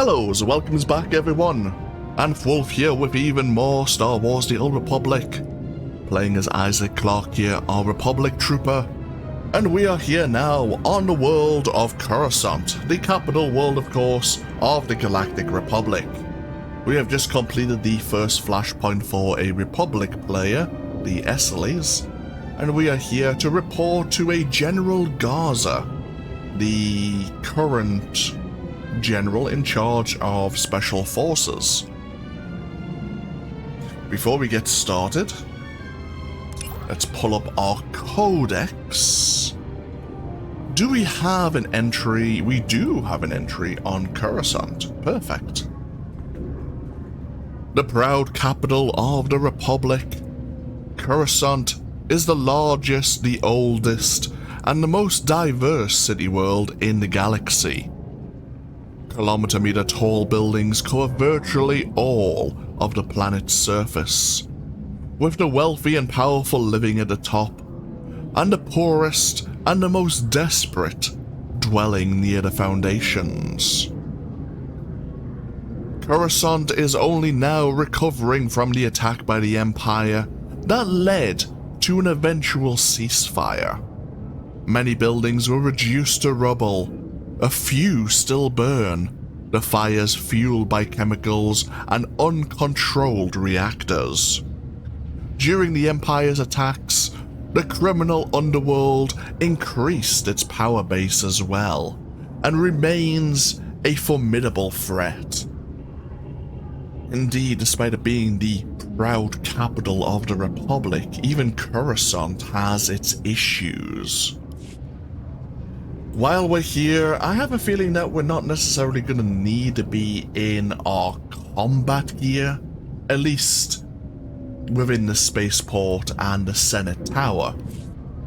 Hellos, welcomes back everyone, and Wolf here with even more Star Wars The Old Republic, playing as Isaac Clarke here, our Republic Trooper, and we are here now on the world of Coruscant, the capital world of course, of the Galactic Republic. We have just completed the first flashpoint for a Republic player, the SWTOR, and we are here to report to a General Garza, the current general in charge of special forces. Before we get started, let's pull up our codex. Do we have an entry? We do have an entry on Coruscant. Perfect. The proud capital of the Republic, Coruscant is the largest, the oldest, and the most diverse city world in the galaxy. Kilometer-meter tall buildings cover virtually all of the planet's surface, with the wealthy and powerful living at the top, and the poorest and the most desperate dwelling near the foundations. Coruscant is only now recovering from the attack by the Empire that led to an eventual ceasefire. Many buildings were reduced to rubble. A few still burn, the fires fueled by chemicals and uncontrolled reactors. During the Empire's attacks, the criminal underworld increased its power base as well, and remains a formidable threat. Indeed, despite it being the proud capital of the Republic, even Coruscant has its issues. While we're here, I have a feeling that we're not necessarily going to need to be in our combat gear, at least within the spaceport and the Senate Tower.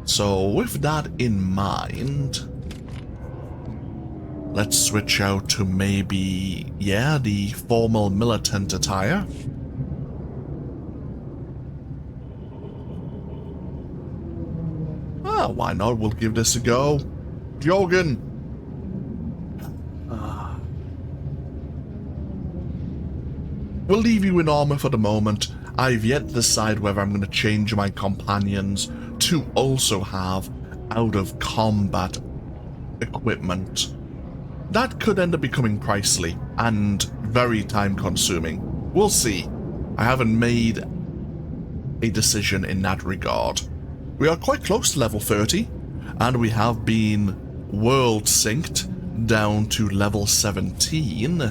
So with that in mind, let's switch out to maybe, the formal militant attire. Why not? We'll give this a go. Jogan! We'll leave you in armor for the moment. I've yet to decide whether I'm going to change my companions to also have out-of-combat equipment. That could end up becoming pricey and very time-consuming. We'll see. I haven't made a decision in that regard. We are quite close to level 30, and we have been world synced down to level 17,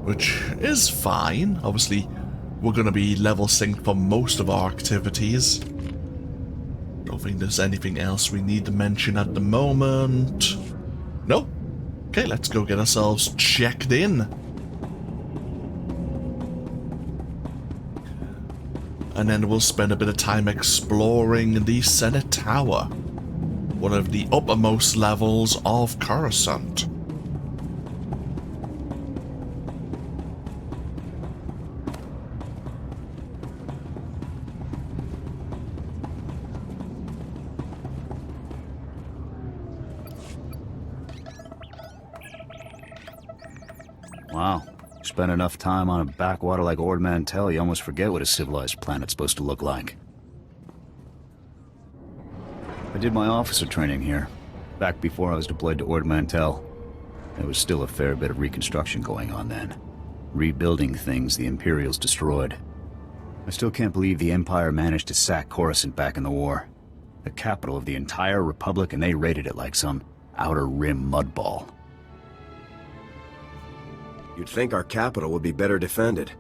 which is fine. Obviously, we're going to be level synced for most of our activities. Don't think there's anything else we need to mention at the moment. Nope. Okay, let's go get ourselves checked in. And then we'll spend a bit of time exploring the Senate Tower, one of the uppermost levels of Coruscant. Wow. Spend enough time on a backwater like Ord Mantell, you almost forget what a civilized planet's supposed to look like. I did my officer training here, back before I was deployed to Ord Mantell. There was still a fair bit of reconstruction going on then. Rebuilding things the Imperials destroyed. I still can't believe the Empire managed to sack Coruscant back in the war. The capital of the entire Republic, and they raided it like some outer rim mudball. You'd think our capital would be better defended.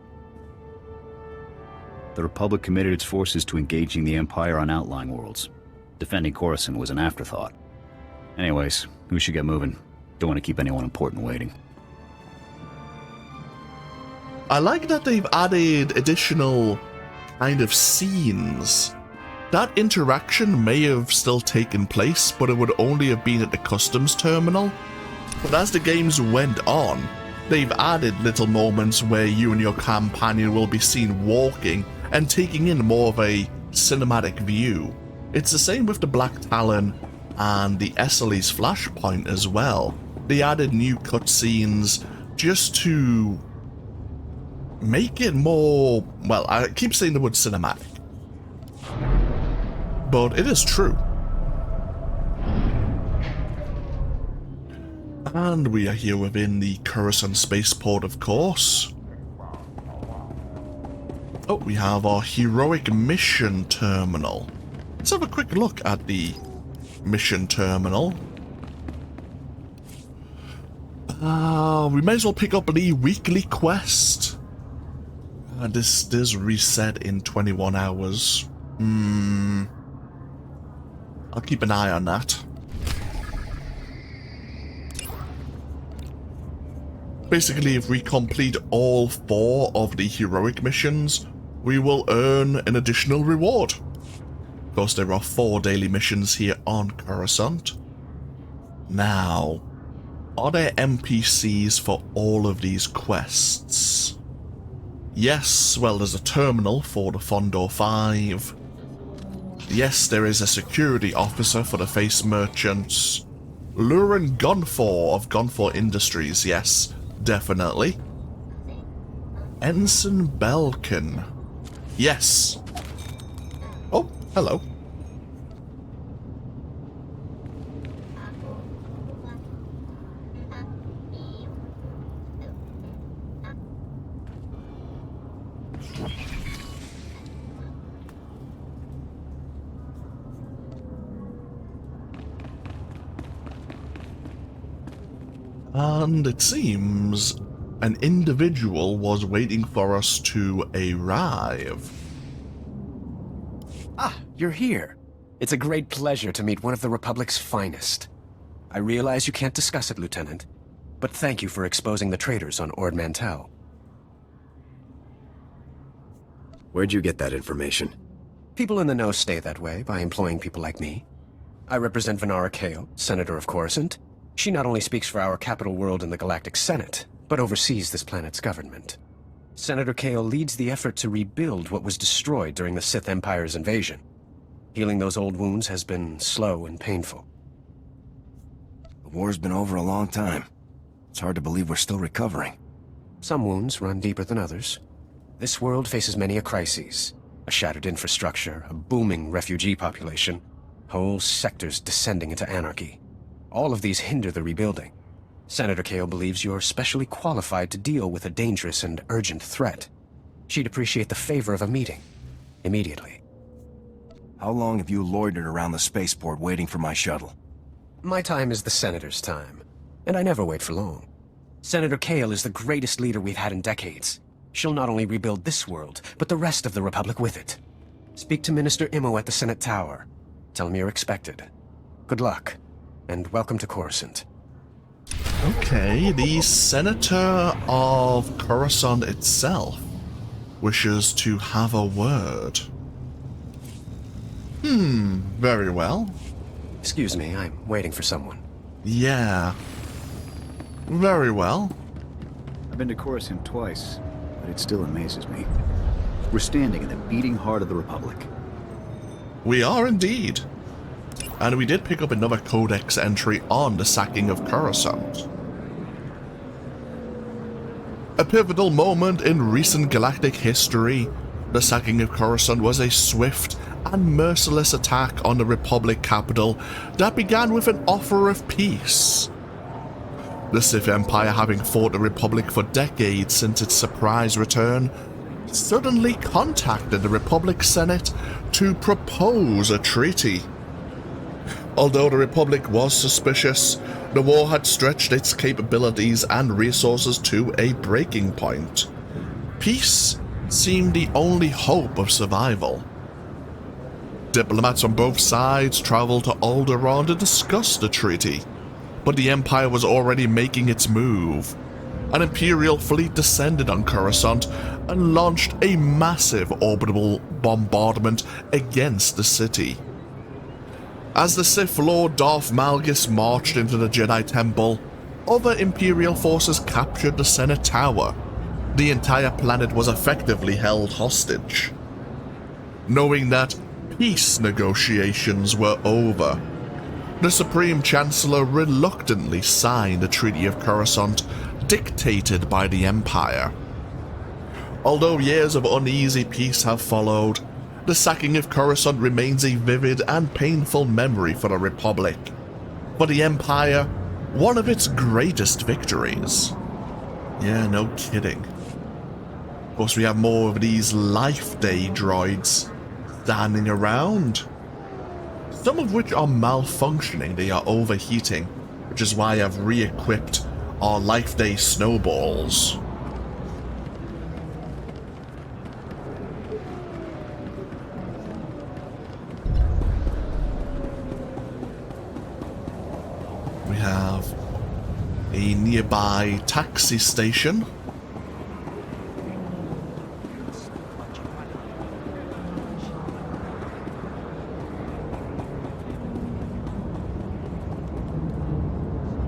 The Republic committed its forces to engaging the Empire on outlying worlds. Defending Coruscant was an afterthought. Anyways, we should get moving. Don't want to keep anyone important waiting. I like that they've added additional kind of scenes. That interaction may have still taken place, but it would only have been at the customs terminal. But as the games went on, they've added little moments where you and your companion will be seen walking and taking in more of a cinematic view. It's the same with the Black Talon and the SLE's flashpoint as well. they added new cutscenes just to make it more, well, I keep saying the word cinematic, but it is true. And we are here within the Coruscant spaceport, of course. Oh, we have our heroic mission terminal. Let's have a quick look at the mission terminal. We may as well pick up the weekly quest. This does reset in 21 hours. I'll keep an eye on that. Basically, if we complete all 4 of the heroic missions, we will earn an additional reward. Of course, there are 4 daily missions here on Coruscant. Now, are there NPCs for all of these quests? Yes, well, there's a terminal for the Fondor 5. Yes, there is a security officer for the face merchants. Luren Gunfor of Gunfor Industries, yes, definitely. Ensign Belkin. Yes. Oh, hello. And it seems an individual was waiting for us to arrive. Ah, you're here. It's a great pleasure to meet one of the Republic's finest. I realize you can't discuss it, Lieutenant, but thank you for exposing the traitors on Ord Mantell. Where'd you get that information? People in the know stay that way by employing people like me. I represent Venara Kale, Senator of Coruscant. She not only speaks for our capital world in the Galactic Senate, but oversees this planet's government. Senator Kale leads the effort to rebuild what was destroyed during the Sith Empire's invasion. Healing those old wounds has been slow and painful. The war's been over a long time. It's hard to believe we're still recovering. Some wounds run deeper than others. This world faces many a crisis. A shattered infrastructure, a booming refugee population, whole sectors descending into anarchy. All of these hinder the rebuilding. Senator Kale believes you're specially qualified to deal with a dangerous and urgent threat. She'd appreciate the favor of a meeting. Immediately. How long have you loitered around the spaceport waiting for my shuttle? My time is the Senator's time, and I never wait for long. Senator Kale is the greatest leader we've had in decades. She'll not only rebuild this world, but the rest of the Republic with it. Speak to Minister Imo at the Senate Tower. Tell him you're expected. Good luck, and welcome to Coruscant. Okay, the Senator of Coruscant itself wishes to have a word. Very well. Excuse me, I'm waiting for someone. Yeah. Very well. I've been to Coruscant twice, but it still amazes me. We're standing in the beating heart of the Republic. We are indeed. And we did pick up another codex entry on the sacking of Coruscant. A pivotal moment in recent galactic history, the sacking of Coruscant was a swift and merciless attack on the Republic capital that began with an offer of peace. The Sith Empire, having fought the Republic for decades since its surprise return, suddenly contacted the Republic Senate to propose a treaty. Although the Republic was suspicious, the war had stretched its capabilities and resources to a breaking point. Peace seemed the only hope of survival. Diplomats on both sides traveled to Alderaan to discuss the treaty, but the Empire was already making its move. An Imperial fleet descended on Coruscant and launched a massive orbital bombardment against the city. As the Sith Lord Darth Malgus marched into the Jedi Temple, other Imperial forces captured the Senate Tower. The entire planet was effectively held hostage. Knowing that peace negotiations were over, the Supreme Chancellor reluctantly signed the Treaty of Coruscant, dictated by the Empire. Although years of uneasy peace have followed, the sacking of Coruscant remains a vivid and painful memory for the Republic. For the Empire, one of its greatest victories. Yeah, no kidding. Of course, we have more of these Life Day droids standing around. Some of which are malfunctioning, they are overheating, which is why I've re-equipped our Life Day snowballs. We have a nearby taxi station.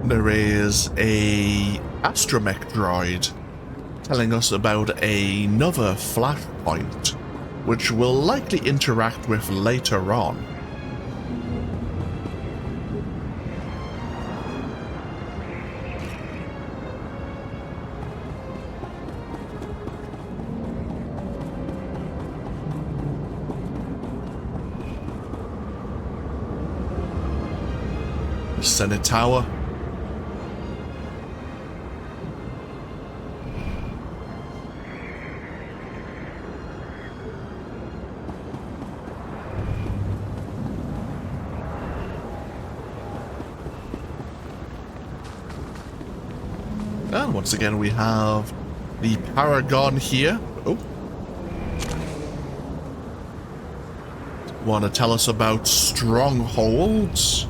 There is a astromech droid telling us about another flashpoint, which we'll likely interact with later on. The Senate Tower. And once again we have the Paragon here. Oh. Want to tell us about strongholds?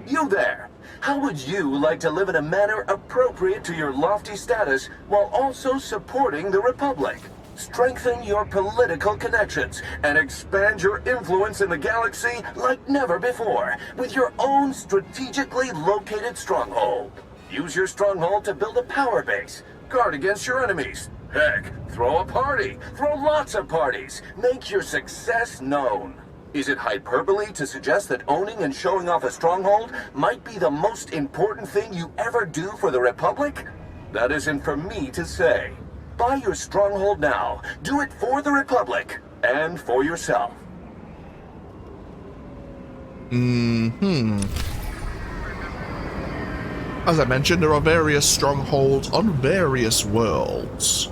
You there! How would you like to live in a manner appropriate to your lofty status while also supporting the Republic? Strengthen your political connections and expand your influence in the galaxy like never before with your own strategically located stronghold. Use your stronghold to build a power base, guard against your enemies. Heck, throw a party, throw lots of parties, make your success known. Is it hyperbole to suggest that owning and showing off a stronghold might be the most important thing you ever do for the Republic? That isn't for me to say. Buy your stronghold now. Do it for the Republic and for yourself. As I mentioned, there are various strongholds on various worlds.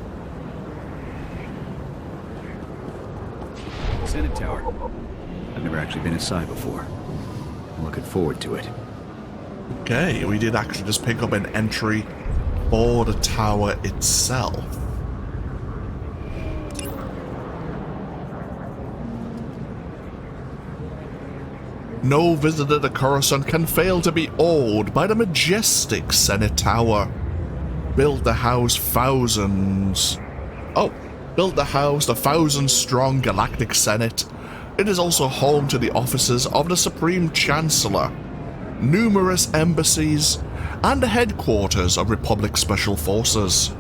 Senate Tower. I've never actually been inside before. I'm looking forward to it. Okay, we did actually just pick up an entry for the tower itself. No visitor to Coruscant can fail to be awed by the majestic Senate Tower. Built to house the thousand-strong Galactic Senate, it is also home to the offices of the Supreme Chancellor, numerous embassies, and the headquarters of Republic Special Forces.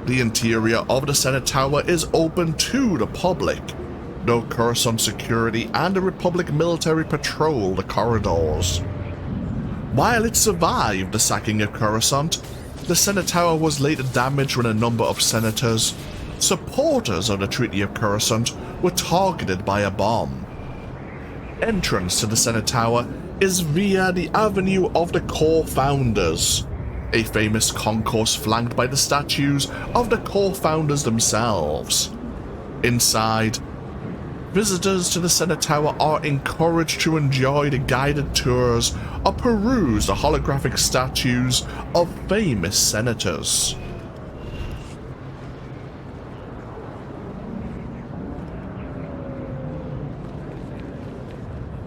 The interior of the Senate Tower is open to the public, though Coruscant security and the Republic military patrol the corridors. While it survived the sacking of Coruscant, the Senate Tower was later damaged when a number of senators, supporters of the Treaty of Coruscant, were targeted by a bomb. Entrance to the Senate Tower is via the Avenue of the Core Founders, a famous concourse flanked by the statues of the Core Founders themselves. Inside, visitors to the Senate Tower are encouraged to enjoy the guided tours or peruse the holographic statues of famous senators.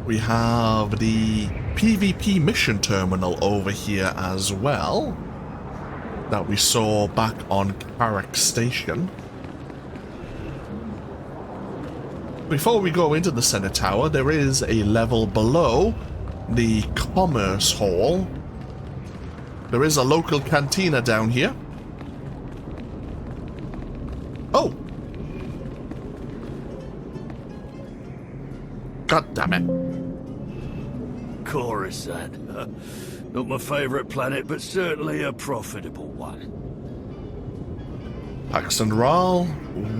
We have the PvP mission terminal over here as well, that we saw back on Clarke Station. Before we go into the Senate Tower, there is a level below the Commerce Hall. There is a local cantina down here. Oh! God damn it. Coruscant. Not my favorite planet, but certainly a profitable one. Paxton Rahl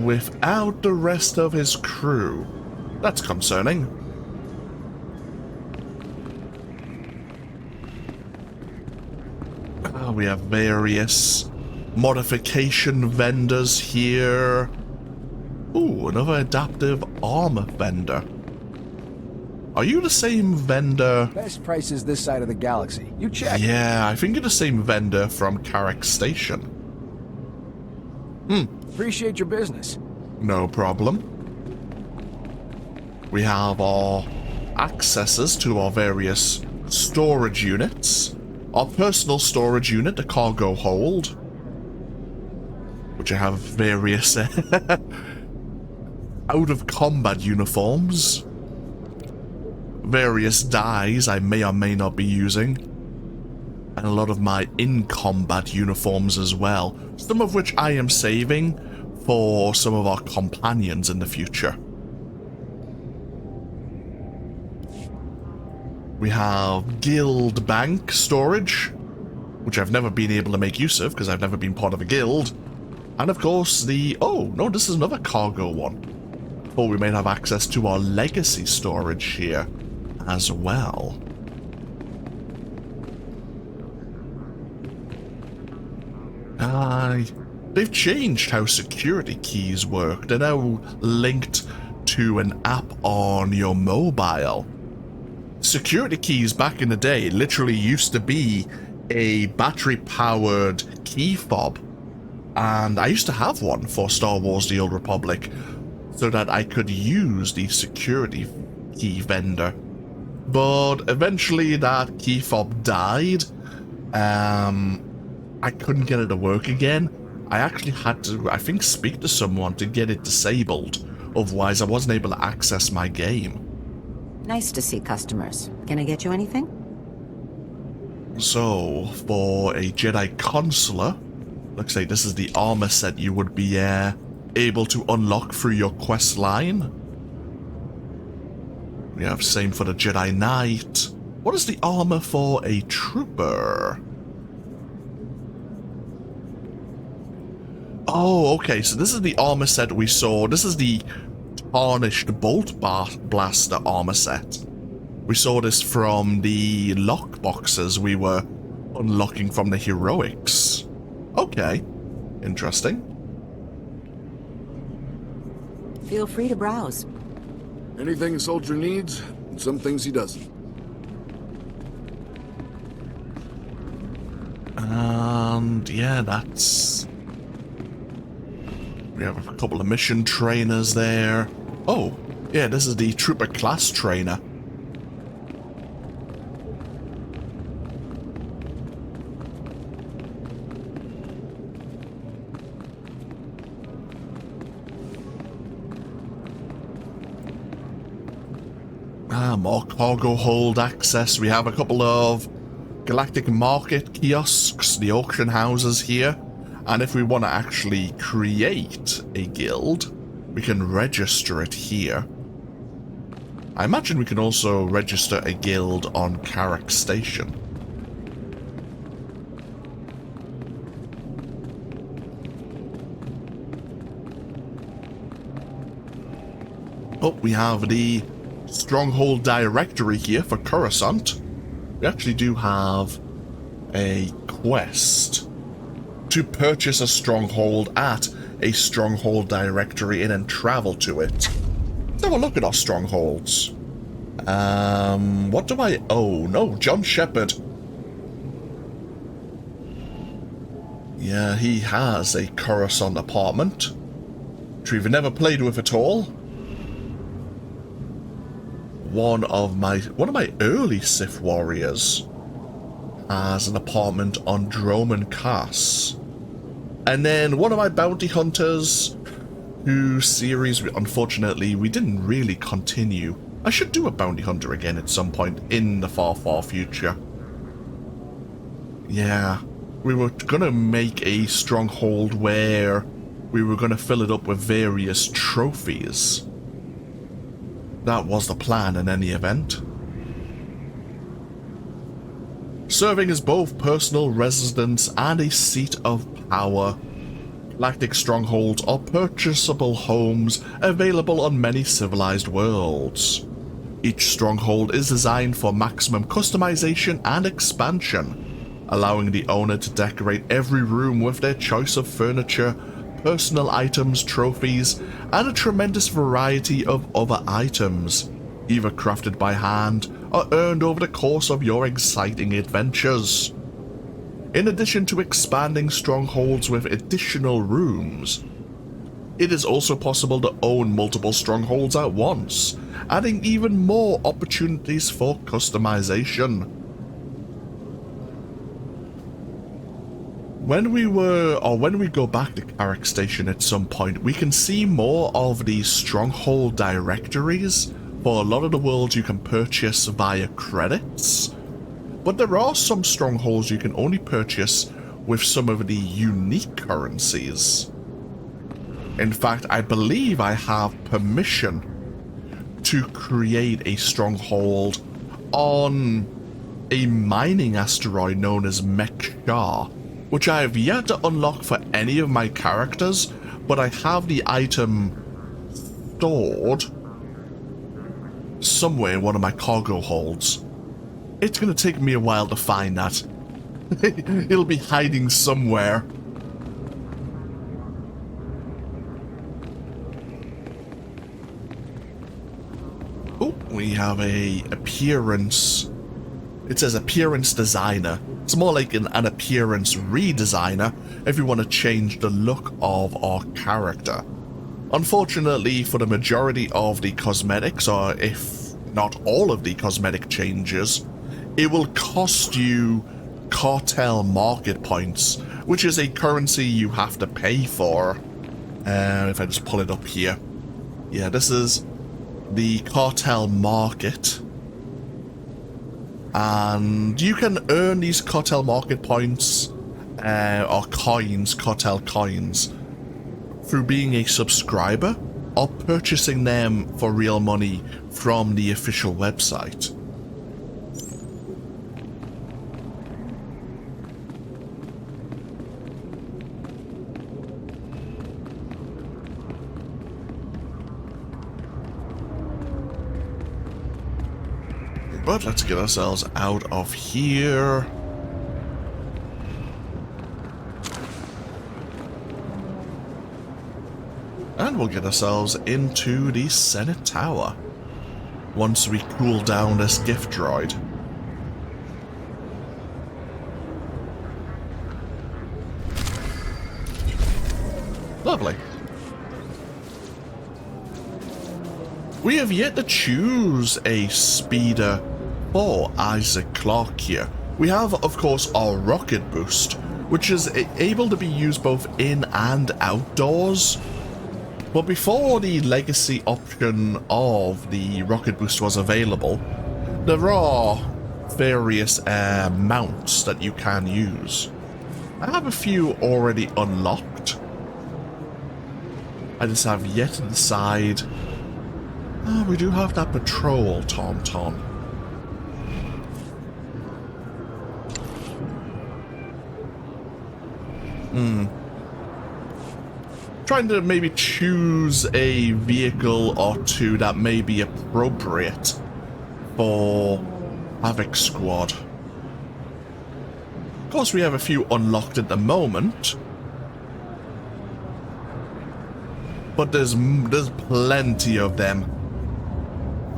without the rest of his crew. That's concerning. We have various modification vendors here. Ooh, another adaptive armor vendor. Are you the same vendor? Best prices this side of the galaxy. You check. Yeah, I think you're the same vendor from Clarke Station. Appreciate your business. No problem. We have our accesses to our various storage units. Our personal storage unit, the cargo hold, which I have various out-of-combat uniforms, various dyes I may or may not be using, and a lot of my in-combat uniforms as well, some of which I am saving for some of our companions in the future. We have Guild Bank storage, which I've never been able to make use of because I've never been part of a guild. And of course the... oh, no, this is another cargo one. Or we may have access to our legacy storage here as well. They've changed how security keys work. They're now linked to an app on your mobile. Security keys back in the day literally used to be a battery-powered key fob. And I used to have one for Star Wars The Old Republic so that I could use the security key vendor. But eventually that key fob died. I couldn't get it to work again. I actually had to, I think, speak to someone to get it disabled. Otherwise, I wasn't able to access my game. Nice to see customers. Can I get you anything? So, for a Jedi Consular, looks like this is the armor set you would be able to unlock through your quest line. We have same for the Jedi Knight. What is the armor for a Trooper? Oh, okay, so this is the armor set we saw. This is the Tarnished Bolt Blaster armor set. We saw this from the lockboxes we were unlocking from the heroics. Okay, interesting. Feel free to browse. Anything a soldier needs, and some things he doesn't. And yeah, that's... we have a couple of mission trainers there. Oh, yeah, this is the Trooper class trainer. More cargo hold access. We have a couple of galactic market kiosks, the auction houses here. And if we want to actually create a guild, we can register it here. I imagine we can also register a guild on Clarke Station. Oh, we have the Stronghold directory here for Coruscant. We actually do have a quest to purchase a stronghold at a stronghold directory and then travel to it. Let's have a look at our strongholds. What do I... oh, no, John Shepard. Yeah, he has a Coruscant apartment, which we've never played with at all. One of my early Sith warriors has an apartment on Droman Cass. And then one of my bounty hunters, whose series, unfortunately, we didn't really continue. I should do a bounty hunter again at some point in the far, far future. Yeah, we were gonna make a stronghold where we were gonna fill it up with various trophies. That was the plan in any event. Serving as both personal residence and a seat of power, galactic strongholds are purchasable homes available on many civilized worlds. Each stronghold is designed for maximum customization and expansion, allowing the owner to decorate every room with their choice of furniture, personal items, trophies, and a tremendous variety of other items, either crafted by hand or earned over the course of your exciting adventures. In addition to expanding strongholds with additional rooms, it is also possible to own multiple strongholds at once, adding even more opportunities for customization. When we go back to Clarke Station at some point, we can see more of these stronghold directories for a lot of the worlds you can purchase via credits. But there are some strongholds you can only purchase with some of the unique currencies. In fact, I believe I have permission to create a stronghold on a mining asteroid known as Mekshar, which I have yet to unlock for any of my characters, but I have the item stored somewhere in one of my cargo holds. It's going to take me a while to find that. It'll be hiding somewhere. Oh, we have a appearance. It says appearance designer. It's more like an appearance redesigner if you want to change the look of our character. Unfortunately, for the majority of the cosmetics, or if not all of the cosmetic changes, it will cost you cartel market points, which is a currency you have to pay for. If I just pull it up here. Yeah, this is the cartel market. And you can earn these cartel market points, or coins, cartel coins, through being a subscriber or purchasing them for real money from the official website. But let's get ourselves out of here. And we'll get ourselves into the Senate Tower once we cool down this gift droid. Lovely. We have yet to choose a speeder for Isaac Clarke here. We have, of course, our rocket boost, which is able to be used both in and outdoors. But before the legacy option of the rocket boost was available, there are various mounts that you can use. I have a few already unlocked. I just have yet to decide. Oh, we do have that patrol tauntaun. Trying to maybe choose a vehicle or two that may be appropriate for Havoc Squad. Of course, we have a few unlocked at the moment, but there's plenty of them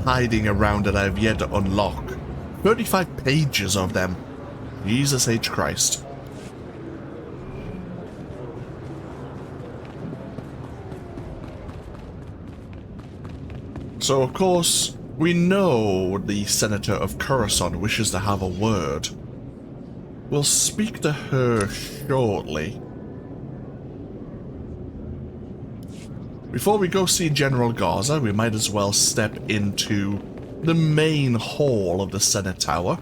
hiding around that I've yet to unlock. 35 pages of them. Jesus H. Christ. So, of course, we know the Senator of Coruscant wishes to have a word. We'll speak to her shortly. Before we go see General Garza, we might as well step into the main hall of the Senate Tower.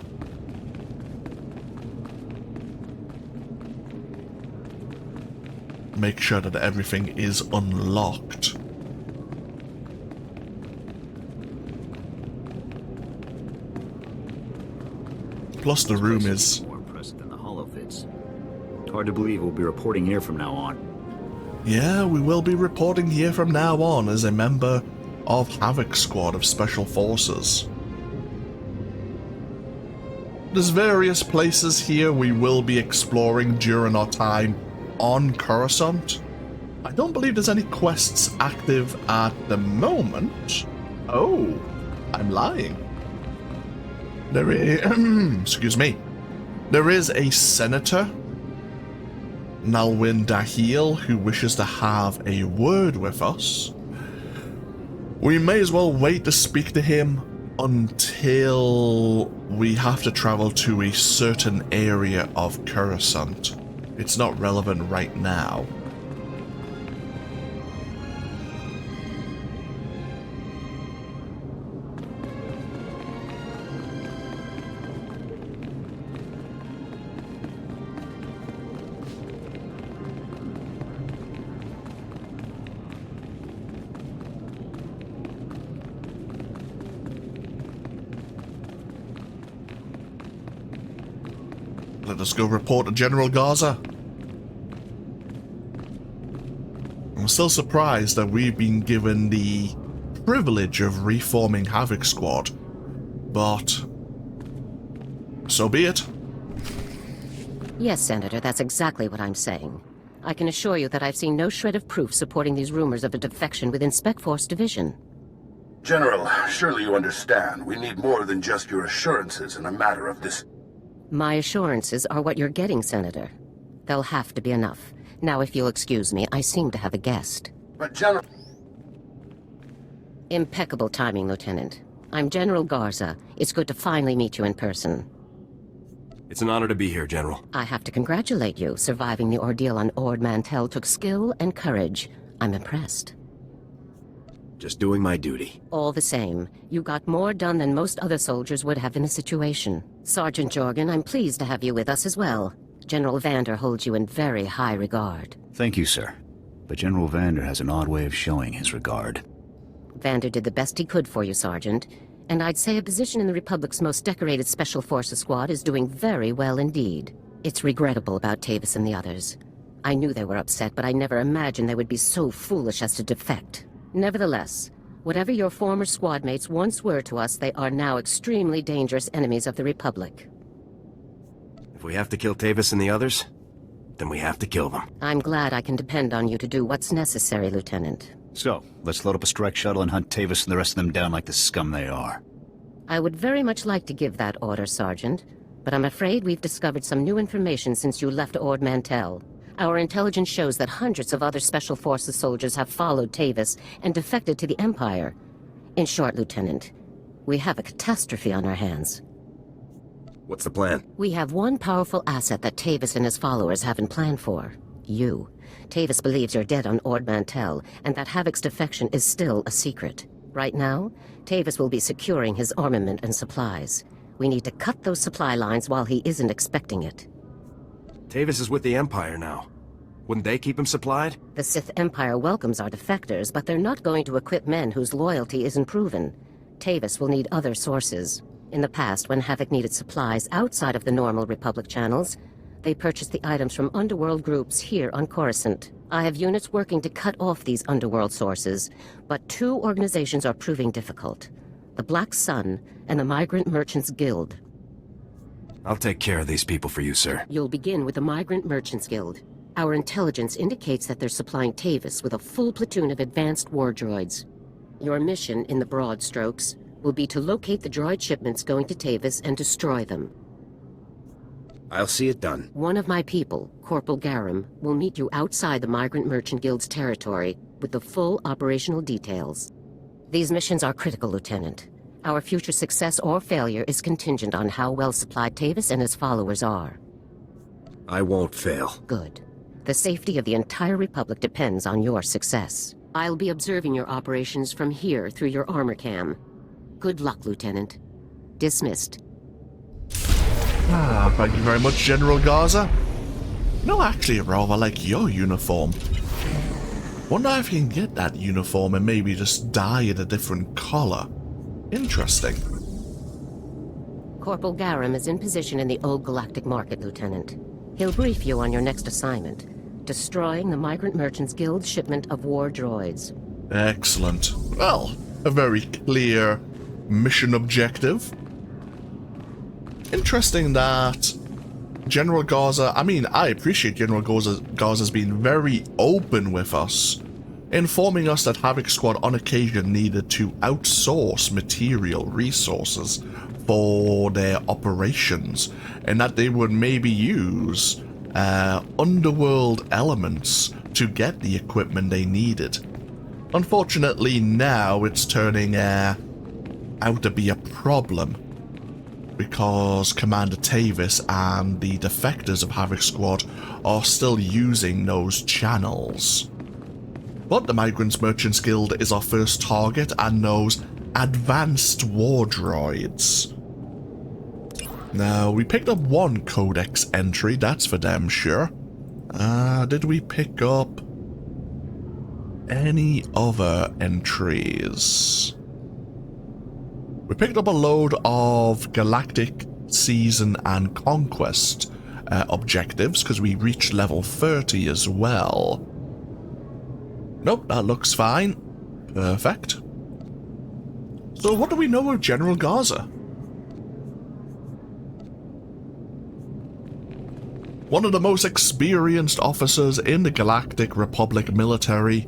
Make sure that everything is unlocked. Plus the room is... more impressive than the holofits. Hard to believe we'll be reporting here from now on. Yeah, we will be reporting here from now on as a member of Havoc Squad of Special Forces. There's various places here we will be exploring during our time on Coruscant. I don't believe there's any quests active at the moment. Oh, I'm lying. There is... excuse me. There is a senator, Nalwyn Dahil, who wishes to have a word with us. We may as well wait to speak to him until we have to travel to a certain area of Coruscant. It's not relevant right now. Let us go report to General Garza. I'm still surprised that we've been given the privilege of reforming Havoc Squad, but so be it. Yes, Senator, that's exactly what I'm saying. I can assure you that I've seen no shred of proof supporting these rumors of a defection within Spec Force Division. General, surely you understand. We need more than just your assurances in a matter of this. My assurances are what you're getting, Senator. They'll have to be enough. Now, if you'll excuse me, I seem to have a guest. But General... Impeccable timing, Lieutenant. I'm General Garza. It's good to finally meet you in person. It's an honor to be here, General. I have to congratulate you. Surviving the ordeal on Ord Mantell took skill and courage. I'm impressed. Just doing my duty. All the same, you got more done than most other soldiers would have in the situation. Sergeant Jorgen, I'm pleased to have you with us as well. General Vander holds you in very high regard. Thank you, sir. But General Vander has an odd way of showing his regard. Vander did the best he could for you, Sergeant. And I'd say a position in the Republic's most decorated Special Forces squad is doing very well indeed. It's regrettable about Tavis and the others. I knew they were upset, but I never imagined they would be so foolish as to defect. Nevertheless, whatever your former squad mates once were to us, they are now extremely dangerous enemies of the Republic. If we have to kill Tavis and the others, then we have to kill them. I'm glad I can depend on you to do what's necessary, Lieutenant. So, let's load up a strike shuttle and hunt Tavis and the rest of them down like the scum they are. I would very much like to give that order, Sergeant, but I'm afraid we've discovered some new information since you left Ord Mantell. Our intelligence shows that hundreds of other Special Forces soldiers have followed Tavis and defected to the Empire. In short, Lieutenant, we have a catastrophe on our hands. What's the plan? We have one powerful asset that Tavis and his followers haven't planned for. You. Tavis believes you're dead on Ord Mantell, and that Havoc's defection is still a secret. Right now, Tavis will be securing his armament and supplies. We need to cut those supply lines while he isn't expecting it. Tavis is with the Empire now. Wouldn't they keep him supplied? The Sith Empire welcomes our defectors, but they're not going to equip men whose loyalty isn't proven. Tavis will need other sources. In the past, when Havoc needed supplies outside of the normal Republic channels, they purchased the items from underworld groups here on Coruscant. I have units working to cut off these underworld sources, but two organizations are proving difficult. The Black Sun and the Migrant Merchants Guild. I'll take care of these people for you, sir. You'll begin with the Migrant Merchants Guild. Our intelligence indicates that they're supplying Tavis with a full platoon of advanced war droids. Your mission, in the broad strokes, will be to locate the droid shipments going to Tavis and destroy them. I'll see it done. One of my people, Corporal Garum, will meet you outside the Migrant Merchant Guild's territory with the full operational details. These missions are critical, Lieutenant. Our future success or failure is contingent on how well supplied Tavis and his followers are. I won't fail. Good. The safety of the entire Republic depends on your success. I'll be observing your operations from here through your armor cam. Good luck, Lieutenant. Dismissed. Thank you very much, General Garza. No, actually, I rather like your uniform. Wonder if you can get that uniform and maybe just dye it a different color. Interesting. Corporal Garum is in position in the Old Galactic Market, Lieutenant. He'll brief you on your next assignment. Destroying the Migrant Merchants Guild's shipment of war droids. Excellent. Well, a very clear mission objective. Interesting that General Garza, I appreciate General Garza's been very open with us, informing us that Havoc Squad on occasion needed to outsource material resources for their operations, and that they would maybe use underworld elements to get the equipment they needed. Unfortunately, now it's turning out to be a problem, because Commander Tavis and the defectors of Havoc Squad are still using those channels. But the Migrants Merchants Guild is our first target, and those advanced war droids. Now, we picked up one codex entry, that's for damn sure. Did we pick up any other entries? We picked up a load of Galactic Season and Conquest objectives, because we reached level 30 as well. Nope, that looks fine. Perfect. So what do we know of General Garza? One of the most experienced officers in the Galactic Republic military,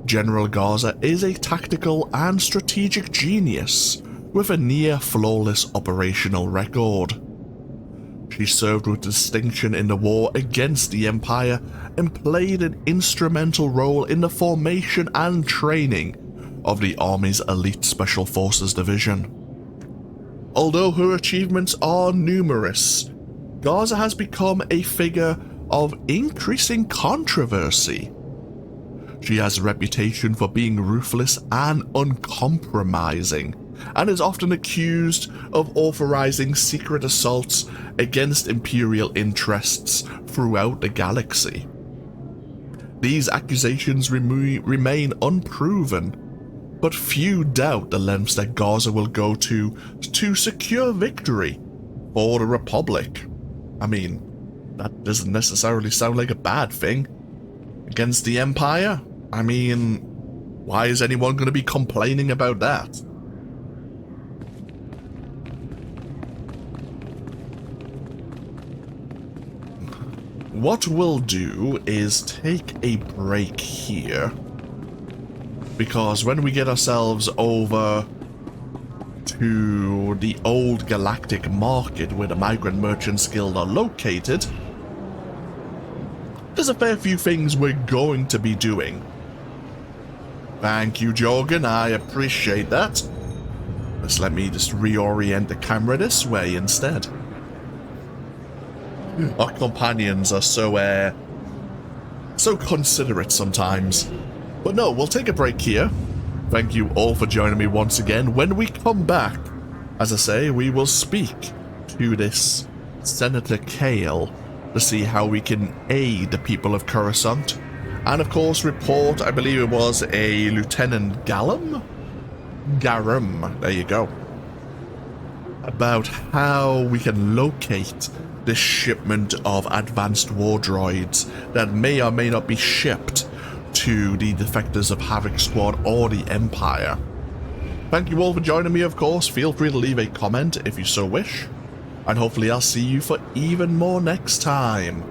General Garza is a tactical and strategic genius with a near-flawless operational record. She served with distinction in the war against the Empire and played an instrumental role in the formation and training of the Army's Elite Special Forces Division. Although her achievements are numerous, Garza has become a figure of increasing controversy. She has a reputation for being ruthless and uncompromising, and is often accused of authorizing secret assaults against Imperial interests throughout the galaxy. These accusations remain unproven, but few doubt the lengths that Garza will go to secure victory for the Republic. That doesn't necessarily sound like a bad thing. Against the Empire? Why is anyone going to be complaining about that? What we'll do is take a break here, because when we get ourselves over to the Old Galactic Market where the Migrant Merchants Guild are located, there's a fair few things we're going to be doing. Thank you, Jorgen, I appreciate that. Just let me just reorient the camera this way instead. Our companions are so considerate sometimes. But no, we'll take a break here. Thank you all for joining me once again. When we come back, as I say, we will speak to this Senator Kale to see how we can aid the people of Coruscant. And of course report, I believe it was a Lieutenant Garum, there you go, about how we can locate this shipment of advanced war droids that may or may not be shipped to the defectors of Havoc Squad or the Empire. Thank you all for joining me, of course. Feel free to leave a comment if you so wish, and hopefully I'll see you for even more next time.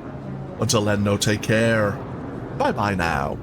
Until then, no, take care. Bye bye now.